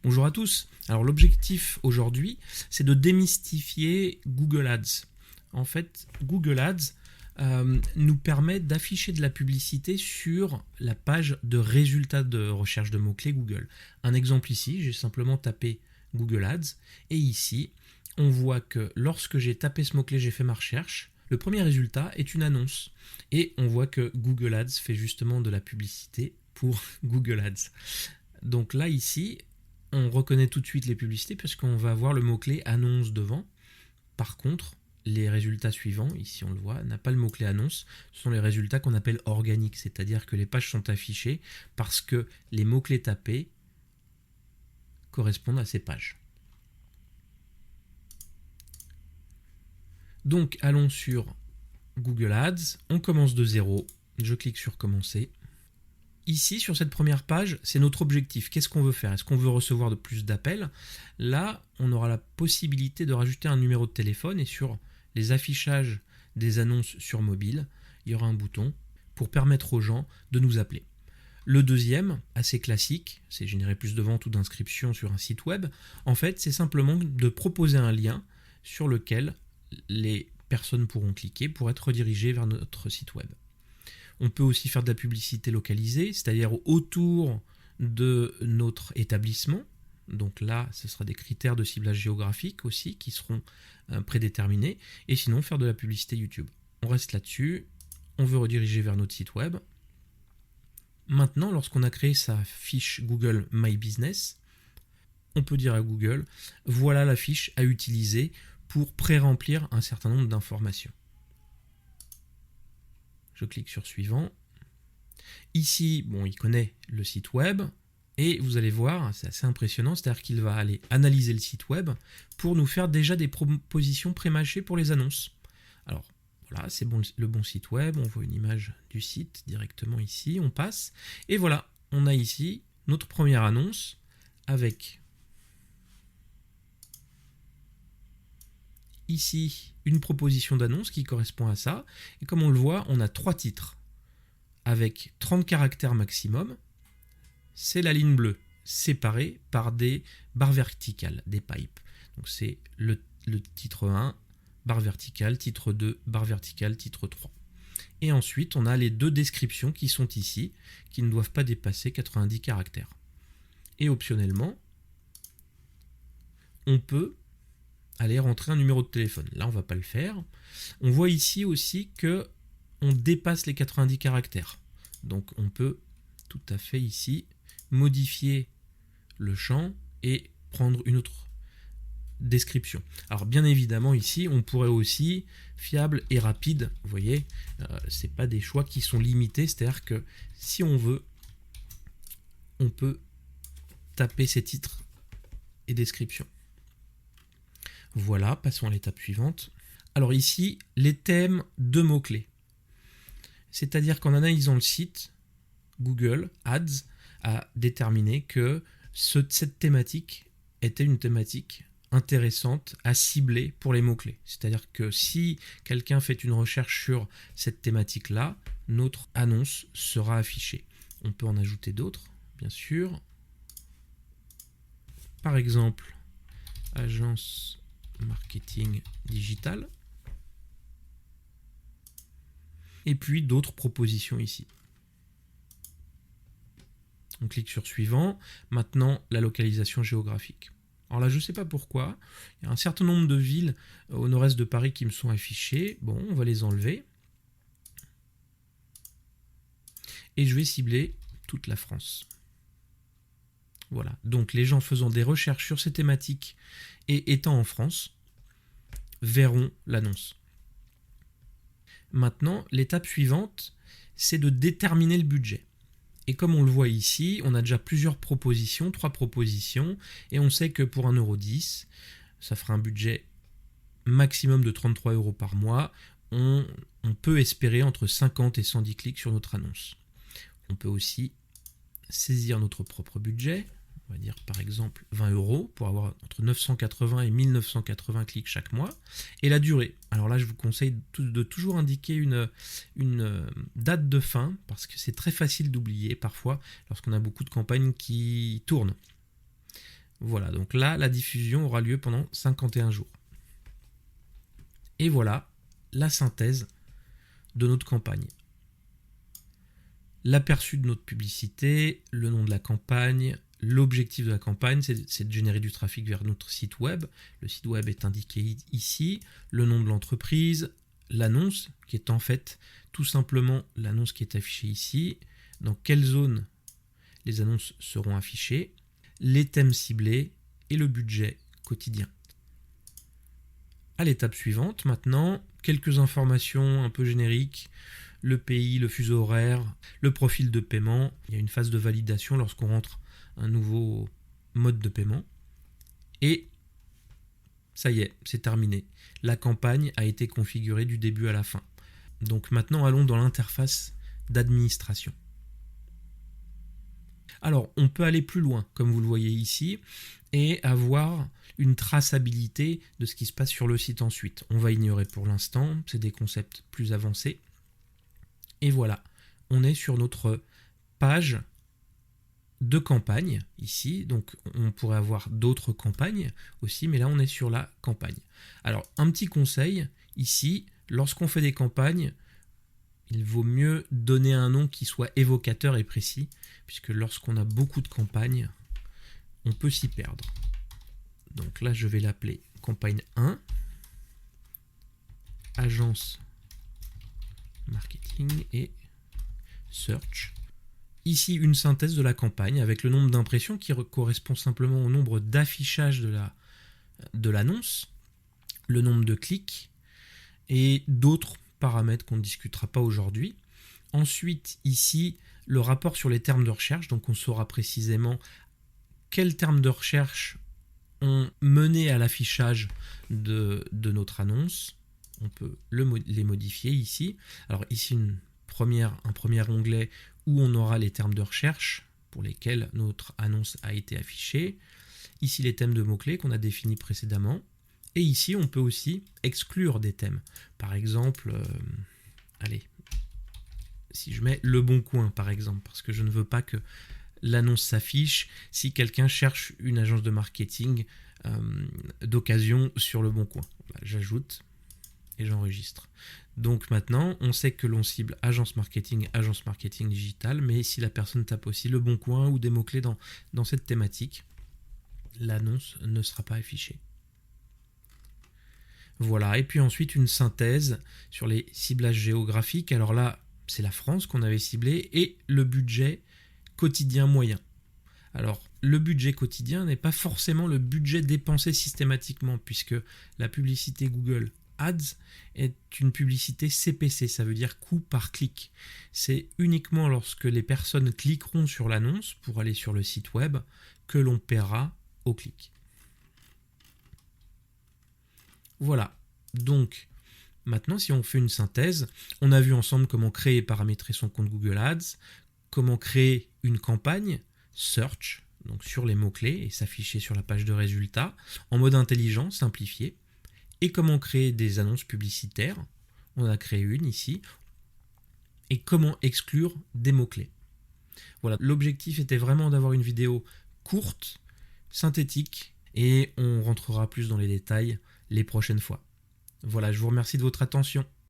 Bonjour à tous. Alors l'objectif aujourd'hui, c'est de démystifier Google Ads. En fait, Google Ads nous permet d'afficher de la publicité sur la page de résultats de recherche de mots-clés Google. Un exemple ici, j'ai simplement tapé Google Ads et ici, on voit que lorsque j'ai tapé ce mot-clé, j'ai fait ma recherche, le premier résultat est une annonce. Et on voit que Google Ads fait justement de la publicité pour Google Ads. Donc là, ici, on reconnaît tout de suite les publicités parce qu'on va avoir le mot-clé annonce devant. Par contre, les résultats suivants, ici on le voit, n'a pas le mot-clé annonce, ce sont les résultats qu'on appelle organiques, c'est-à-dire que les pages sont affichées parce que les mots-clés tapés correspondent à ces pages. Donc allons sur Google Ads, on commence de zéro, je clique sur commencer. Ici, sur cette première page, c'est notre objectif. Qu'est-ce qu'on veut faire? Est-ce qu'on veut recevoir de plus d'appels? Là, on aura la possibilité de rajouter un numéro de téléphone et sur les affichages des annonces sur mobile, il y aura un bouton pour permettre aux gens de nous appeler. Le deuxième, assez classique, c'est générer plus de ventes ou d'inscriptions sur un site web. En fait, c'est simplement de proposer un lien sur lequel les personnes pourront cliquer pour être redirigées vers notre site web. On peut aussi faire de la publicité localisée, c'est-à-dire autour de notre établissement. Donc là, ce sera des critères de ciblage géographique aussi qui seront prédéterminés. Et sinon, faire de la publicité YouTube. On reste là-dessus. On veut rediriger vers notre site web. Maintenant, lorsqu'on a créé sa fiche Google My Business, on peut dire à Google, voilà la fiche à utiliser pour pré-remplir un certain nombre d'informations. Je clique sur suivant. Ici, bon, il connaît le site web et vous allez voir, c'est assez impressionnant, c'est-à-dire qu'il va aller analyser le site web pour nous faire déjà des propositions pré-mâchées pour les annonces. Alors voilà, c'est bon, le bon site web, on voit une image du site directement ici, on passe et voilà, on a ici notre première annonce avec ici une proposition d'annonce qui correspond à ça. Et comme on le voit, on a 3 titres avec 30 caractères maximum. C'est la ligne bleue séparée par des barres verticales, des pipes. Donc c'est le titre 1, barre verticale, titre 2, barre verticale, titre 3. Et ensuite, on a les 2 descriptions qui sont ici, qui ne doivent pas dépasser 90 caractères. Et optionnellement, on peut aller rentrer un numéro de téléphone. Là, on ne va pas le faire. On voit ici aussi que on dépasse les 90 caractères. Donc, on peut tout à fait ici modifier le champ et prendre une autre description. Alors, bien évidemment, ici, on pourrait aussi fiable et rapide. Vous voyez, c'est pas des choix qui sont limités. C'est-à-dire que si on veut, on peut taper ces titres et descriptions. Voilà, passons à l'étape suivante. Alors ici, les thèmes de mots-clés. C'est-à-dire qu'en analysant le site, Google Ads a déterminé que cette thématique était une thématique intéressante à cibler pour les mots-clés. C'est-à-dire que si quelqu'un fait une recherche sur cette thématique-là, notre annonce sera affichée. On peut en ajouter d'autres, bien sûr. Par exemple, agence marketing digital. Et puis d'autres propositions ici. On clique sur suivant. Maintenant, la localisation géographique. Alors là, je ne sais pas pourquoi. Il y a un certain nombre de villes au nord-est de Paris qui me sont affichées. Bon, on va les enlever. Et je vais cibler toute la France. Voilà. Donc les gens faisant des recherches sur ces thématiques et étant en France verront l'annonce. Maintenant, l'étape suivante, c'est de déterminer le budget. Et comme on le voit ici, on a déjà plusieurs propositions, 3 propositions, et on sait que pour 1,10 €, ça fera un budget maximum de 33 € par mois. On peut espérer entre 50 et 110 clics sur notre annonce. On peut aussi saisir notre propre budget. On va dire par exemple 20 € pour avoir entre 980 et 1980 clics chaque mois. Et la durée. Alors là, je vous conseille de toujours indiquer une date de fin parce que c'est très facile d'oublier parfois lorsqu'on a beaucoup de campagnes qui tournent. Voilà, donc là, la diffusion aura lieu pendant 51 jours. Et voilà la synthèse de notre campagne. L'aperçu de notre publicité, le nom de la campagne, l'objectif de la campagne, c'est de générer du trafic vers notre site web. Le site web est indiqué ici, le nom de l'entreprise, l'annonce, qui est en fait tout simplement l'annonce qui est affichée ici, dans quelle zone les annonces seront affichées, les thèmes ciblés et le budget quotidien. À l'étape suivante, maintenant, quelques informations un peu génériques, le pays, le fuseau horaire, le profil de paiement. Il y a une phase de validation lorsqu'on rentre un nouveau mode de paiement. Et ça y est, c'est terminé. La campagne a été configurée du début à la fin. Donc maintenant, allons dans l'interface d'administration. Alors, on peut aller plus loin, comme vous le voyez ici, et avoir une traçabilité de ce qui se passe sur le site ensuite. On va ignorer pour l'instant, c'est des concepts plus avancés. Et voilà, on est sur notre page de campagne ici, donc on pourrait avoir d'autres campagnes aussi, mais là on est sur la campagne. Alors, un petit conseil, ici, lorsqu'on fait des campagnes, il vaut mieux donner un nom qui soit évocateur et précis, puisque lorsqu'on a beaucoup de campagnes, on peut s'y perdre. Donc là, je vais l'appeler campagne 1, agence marketing et search. Ici, une synthèse de la campagne avec le nombre d'impressions qui correspond simplement au nombre d'affichages de l'annonce, le nombre de clics et d'autres paramètres qu'on ne discutera pas aujourd'hui. Ensuite, ici, le rapport sur les termes de recherche, donc on saura précisément quels termes de recherche ont mené à l'affichage de notre annonce. On peut les modifier ici. Alors ici, un premier onglet où on aura les termes de recherche pour lesquels notre annonce a été affichée. Ici, les thèmes de mots-clés qu'on a définis précédemment. Et ici, on peut aussi exclure des thèmes. Par exemple, si je mets Le Bon Coin, par exemple, parce que je ne veux pas que l'annonce s'affiche si quelqu'un cherche une agence de marketing d'occasion sur Le Bon Coin. Voilà, j'ajoute et j'enregistre. Donc maintenant, on sait que l'on cible agence marketing digitale, mais si la personne tape aussi Le Bon Coin ou des mots-clés dans cette thématique, l'annonce ne sera pas affichée. Voilà, et puis ensuite une synthèse sur les ciblages géographiques. Alors là, c'est la France qu'on avait ciblé et le budget quotidien moyen. Alors, le budget quotidien n'est pas forcément le budget dépensé systématiquement, puisque la publicité Google Ads est une publicité CPC, ça veut dire coût par clic. C'est uniquement lorsque les personnes cliqueront sur l'annonce pour aller sur le site web que l'on paiera au clic. Voilà, donc maintenant si on fait une synthèse, on a vu ensemble comment créer et paramétrer son compte Google Ads, comment créer une campagne search, donc sur les mots-clés et s'afficher sur la page de résultats, en mode intelligent, simplifié, et comment créer des annonces publicitaires, on a créé une ici, et comment exclure des mots-clés. Voilà, l'objectif était vraiment d'avoir une vidéo courte, synthétique, et on rentrera plus dans les détails les prochaines fois. Voilà, je vous remercie de votre attention.